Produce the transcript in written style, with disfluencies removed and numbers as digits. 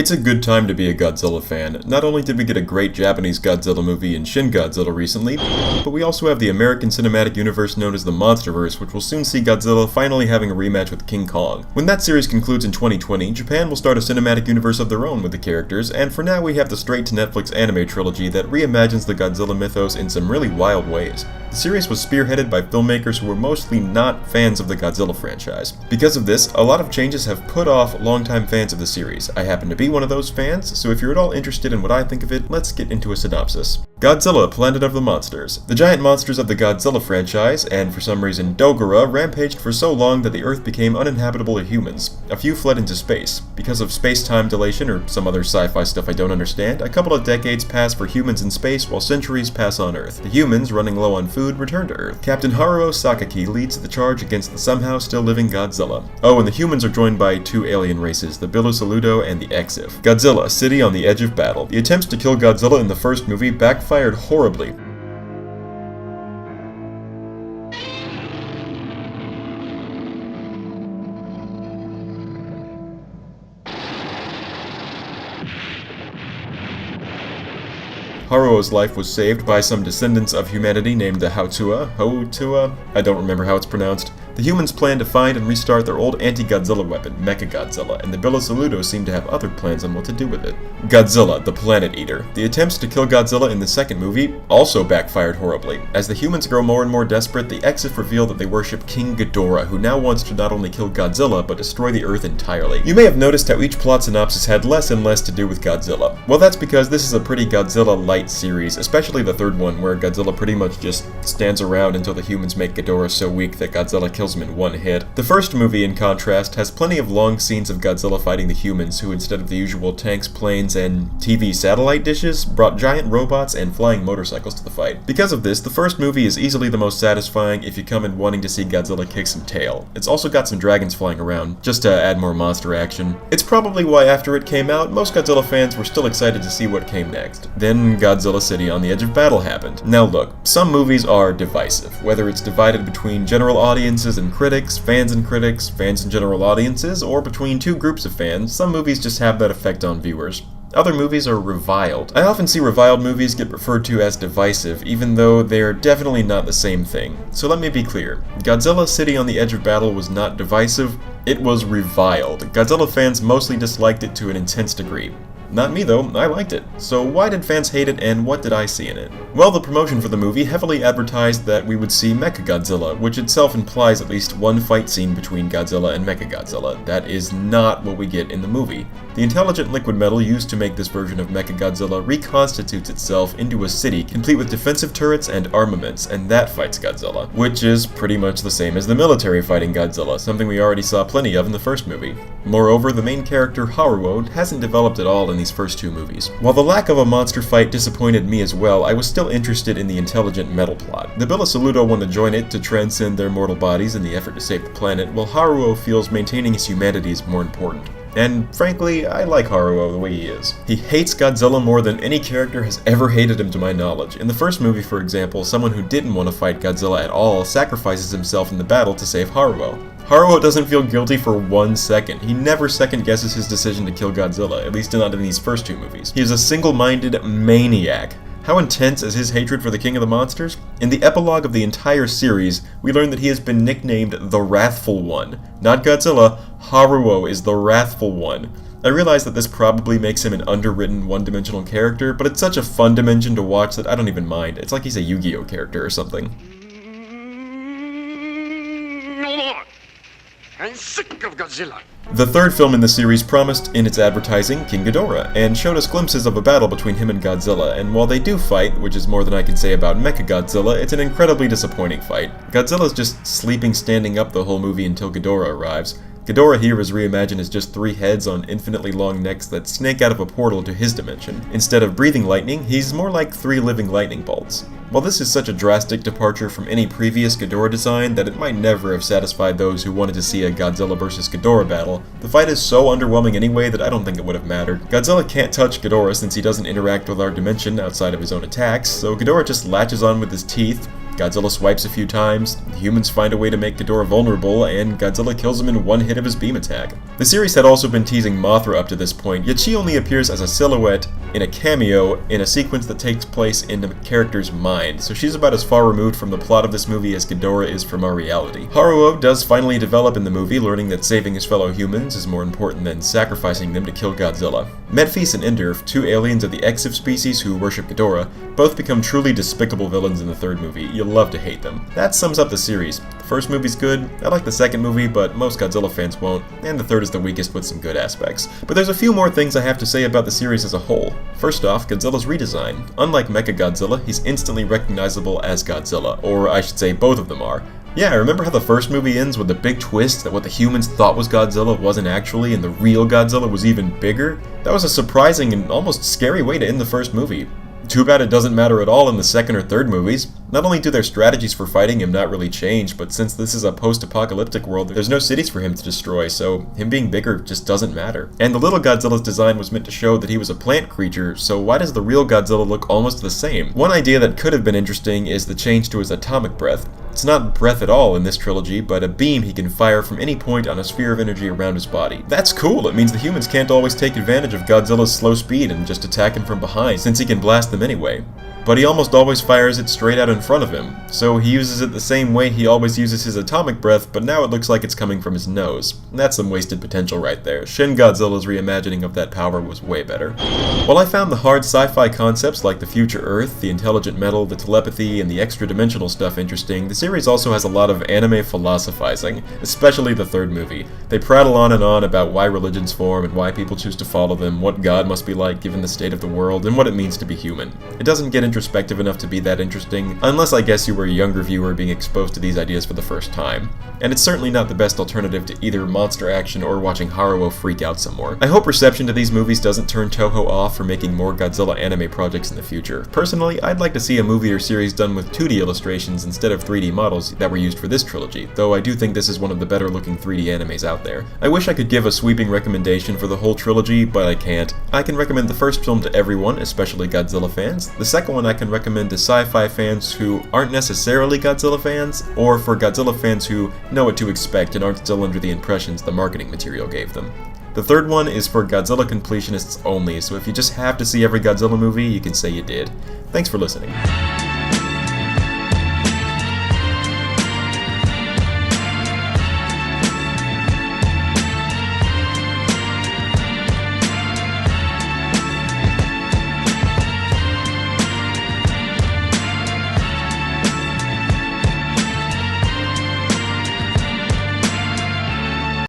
It's a good time to be a Godzilla fan. Not only did we get a great Japanese Godzilla movie in Shin Godzilla recently, but we also have the American cinematic universe known as the Monsterverse, which will soon see Godzilla finally having a rematch with King Kong. When that series concludes in 2020, Japan will start a cinematic universe of their own with the characters, and for now we have the straight-to-Netflix anime trilogy that reimagines the Godzilla mythos in some really wild ways. The series was spearheaded by filmmakers who were mostly not fans of the Godzilla franchise. Because of this, a lot of changes have put off longtime fans of the series. I happen to be one of those fans, so if you're at all interested in what I think of it, let's get into a synopsis. Godzilla, Planet of the Monsters. The giant monsters of the Godzilla franchise, and for some reason Ghidorah, rampaged for so long that the Earth became uninhabitable to humans. A few fled into space. Because of space-time dilation or some other sci-fi stuff I don't understand, a couple of decades pass for humans in space while centuries pass on Earth. The humans, running low on food, return to Earth. Captain Haruo Sakaki leads the charge against the somehow still living Godzilla. Oh, and the humans are joined by two alien races, the Bilosaludo and the Exif. Godzilla, City on the Edge of Battle. The attempts to kill Godzilla in the first movie backfired horribly. Haruo's life was saved by some descendants of humanity named the Hotua? I don't remember how it's pronounced. The humans plan to find and restart their old anti-Godzilla weapon, Mechagodzilla, and the Bilosaludo seem to have other plans on what to do with it. Godzilla, the Planet Eater. The attempts to kill Godzilla in the second movie also backfired horribly. As the humans grow more and more desperate, the Exif reveal that they worship King Ghidorah, who now wants to not only kill Godzilla, but destroy the Earth entirely. You may have noticed how each plot synopsis had less and less to do with Godzilla. Well, that's because this is a pretty Godzilla-light series, especially the third one, where Godzilla pretty much just stands around until the humans make Ghidorah so weak that Godzilla kills him in one hit. The first movie, in contrast, has plenty of long scenes of Godzilla fighting the humans, who instead of the usual tanks, planes, and TV satellite dishes, brought giant robots and flying motorcycles to the fight. Because of this, the first movie is easily the most satisfying if you come in wanting to see Godzilla kick some tail. It's also got some dragons flying around, just to add more monster action. It's probably why after it came out, most Godzilla fans were still excited to see what came next. Then Godzilla City on the Edge of Battle happened. Now look, some movies are divisive, whether it's divided between general audiences and critics, fans and general audiences, or between two groups of fans. Some movies just have that effect on viewers. Other movies are reviled. I often see reviled movies get referred to as divisive, even though they're definitely not the same thing. So let me be clear. Godzilla City on the Edge of Battle was not divisive, it was reviled. Godzilla fans mostly disliked it to an intense degree. Not me though, I liked it. So why did fans hate it and what did I see in it? Well, the promotion for the movie heavily advertised that we would see Mechagodzilla, which itself implies at least one fight scene between Godzilla and Mechagodzilla. That is not what we get in the movie. The intelligent liquid metal used to make this version of Mechagodzilla reconstitutes itself into a city complete with defensive turrets and armaments, and that fights Godzilla, which is pretty much the same as the military fighting Godzilla, something we already saw plenty of in the first movie. Moreover, the main character Haruo hasn't developed at all in these first two movies. While the lack of a monster fight disappointed me as well, I was still interested in the intelligent metal plot. The Bilosaludo want to join it to transcend their mortal bodies in the effort to save the planet, while Haruo feels maintaining his humanity is more important. And frankly, I like Haruo the way he is. He hates Godzilla more than any character has ever hated him to my knowledge. In the first movie, for example, someone who didn't want to fight Godzilla at all sacrifices himself in the battle to save Haruo. Haruo doesn't feel guilty for 1 second. He never second-guesses his decision to kill Godzilla, at least not in these first two movies. He is a single-minded maniac. How intense is his hatred for the King of the Monsters? In the epilogue of the entire series, we learn that he has been nicknamed the Wrathful One. Not Godzilla, Haruo is the Wrathful One. I realize that this probably makes him an underwritten, one-dimensional character, but it's such a fun dimension to watch that I don't even mind. It's like he's a Yu-Gi-Oh character or something. I'm sick of Godzilla. The third film in the series promised in its advertising King Ghidorah, and showed us glimpses of a battle between him and Godzilla, and while they do fight, which is more than I can say about Mechagodzilla, it's an incredibly disappointing fight. Godzilla's just sleeping standing up the whole movie until Ghidorah arrives. Ghidorah here is reimagined as just 3 heads on infinitely long necks that snake out of a portal to his dimension. Instead of breathing lightning, he's more like 3 living lightning bolts. While this is such a drastic departure from any previous Ghidorah design that it might never have satisfied those who wanted to see a Godzilla vs. Ghidorah battle, the fight is so underwhelming anyway that I don't think it would have mattered. Godzilla can't touch Ghidorah since he doesn't interact with our dimension outside of his own attacks, so Ghidorah just latches on with his teeth. Godzilla swipes a few times, the humans find a way to make Ghidorah vulnerable, and Godzilla kills him in one hit of his beam attack. The series had also been teasing Mothra up to this point, yet she only appears as a silhouette in a cameo in a sequence that takes place in the character's mind, so she's about as far removed from the plot of this movie as Ghidorah is from our reality. Haruo does finally develop in the movie, learning that saving his fellow humans is more important than sacrificing them to kill Godzilla. Medfis and Indurf, two aliens of the Exif species who worship Ghidorah, both become truly despicable villains in the third movie. You'll love to hate them. That sums up the series. The first movie's good, I like the second movie, but most Godzilla fans won't, and the third is the weakest with some good aspects. But there's a few more things I have to say about the series as a whole. First off, Godzilla's redesign. Unlike Mechagodzilla, he's instantly recognizable as Godzilla, or I should say both of them are. Yeah, remember how the first movie ends with the big twist that what the humans thought was Godzilla wasn't actually, and the real Godzilla was even bigger? That was a surprising and almost scary way to end the first movie. Too bad it doesn't matter at all in the second or third movies. Not only do their strategies for fighting him not really change, but since this is a post-apocalyptic world, there's no cities for him to destroy, so him being bigger just doesn't matter. And the little Godzilla's design was meant to show that he was a plant creature, so why does the real Godzilla look almost the same? One idea that could have been interesting is the change to his atomic breath. It's not breath at all in this trilogy, but a beam he can fire from any point on a sphere of energy around his body. That's cool! It means the humans can't always take advantage of Godzilla's slow speed and just attack him from behind, since he can blast them anyway. But he almost always fires it straight out in front of him, so he uses it the same way he always uses his atomic breath, but now it looks like it's coming from his nose. That's some wasted potential right there. Shin Godzilla's reimagining of that power was way better. While I found the hard sci-fi concepts like the future Earth, the intelligent metal, the telepathy, and the extra-dimensional stuff interesting, the series also has a lot of anime philosophizing, especially the third movie. They prattle on and on about why religions form and why people choose to follow them, what God must be like given the state of the world, and what it means to be human. It doesn't get introspective enough to be that interesting, unless I guess you were a younger viewer being exposed to these ideas for the first time. And it's certainly not the best alternative to either monster action or watching Haruo freak out some more. I hope reception to these movies doesn't turn Toho off for making more Godzilla anime projects in the future. Personally, I'd like to see a movie or series done with 2D illustrations instead of 3D models that were used for this trilogy, though I do think this is one of the better looking 3D animes out there. I wish I could give a sweeping recommendation for the whole trilogy, but I can't. I can recommend the first film to everyone, especially Godzilla fans. The second one I can recommend to sci-fi fans who aren't necessarily Godzilla fans, or for Godzilla fans who know what to expect and aren't still under the impressions the marketing material gave them. The third one is for Godzilla completionists only, so if you just have to see every Godzilla movie, you can say you did. Thanks for listening.